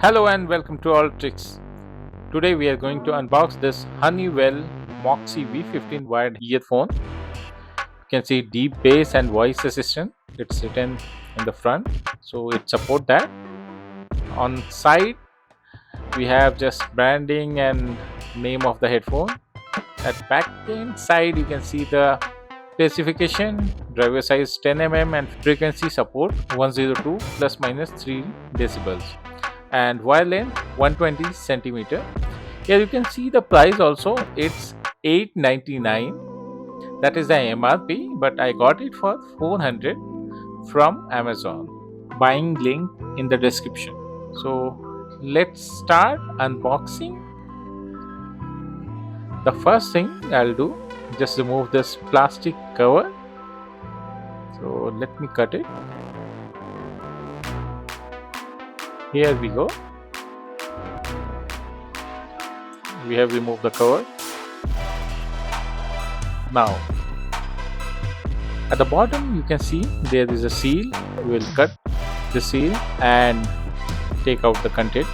Hello and welcome to Alltricks. Today we are going to unbox this Honeywell Moxie V15 wired earphone. You can see deep bass and voice assistant. It's written in the front, so it support that. On side we have just branding and name of the headphone. At back end side you can see the specification, driver size 10 mm and frequency support 102 plus minus 3 decibels and wire length 120 centimeter. Here you can see the price also. It's 899. That is the MRP, but I got it for 400 from Amazon. Buying link in the description. So let's start unboxing. The first thing I'll do, just remove this plastic cover. So let me cut it. Here we go. We have removed the cover. Now at the bottom you can see there is a seal. We will cut the seal and take out the content.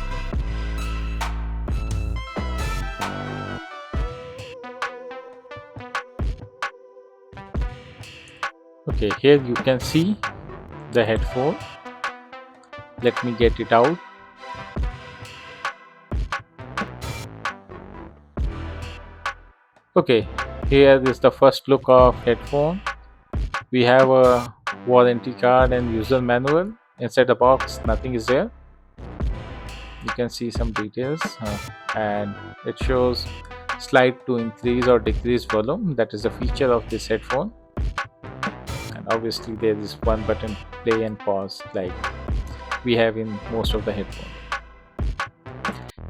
Okay, here you can see the headphone. Let me get it out. Okay, here is the first look of headphone. We have a warranty card and user manual. Inside the box nothing is there. You can see some details and it shows slide to increase or decrease volume. That is the feature of this headphone. And obviously there is one button, play and pause, like we have in most of the headphones.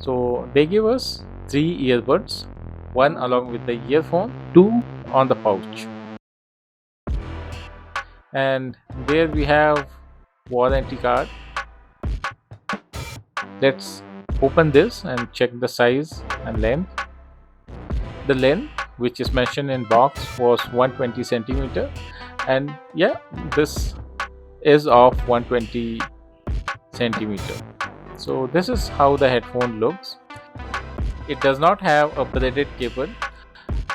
So they give us 3 earbuds, one along with the earphone, 2 on the pouch, and there we have warranty card. Let's open this and check the size and length. The length which is mentioned in box was 120 centimeter, and yeah, this is of 120 centimeter. So this is how the headphone looks. It does not have a braided cable.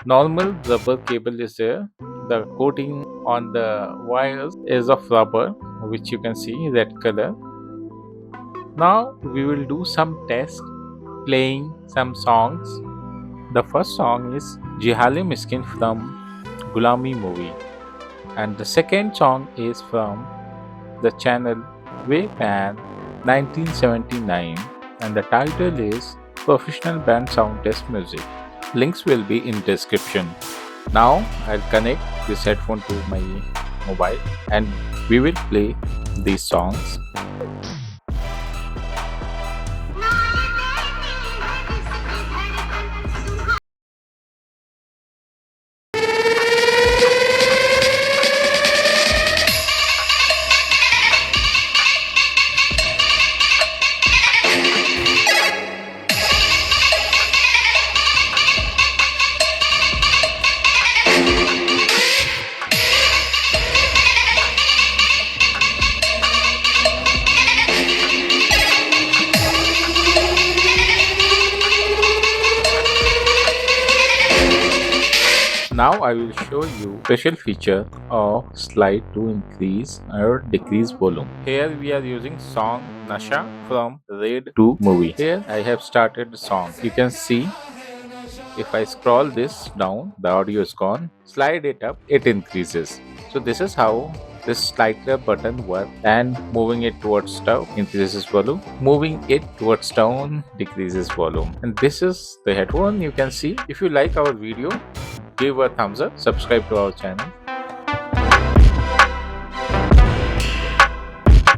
Normal rubber cable is there. The coating on the wires is of rubber, which you can see red color. Now we will do some test playing some songs. The first song is Jihale Miskin from Gulami movie, and the second song is from the channel Waypan 1979, and the title is Professional Band Sound Test Music. Links will be in description. Now I'll connect this headphone to my mobile and we will play these songs. Now I will show you special feature of slide to increase or decrease volume. Here we are using song Nasha from Raid 2 movie. Here I have started the song. You can see if I scroll this down, the audio is gone. Slide it up, it increases. So this is how this slider button works, and moving it towards down increases volume, moving it towards down decreases volume. And this is the headphone. You can see. If you like our video, give a thumbs up, subscribe to our channel.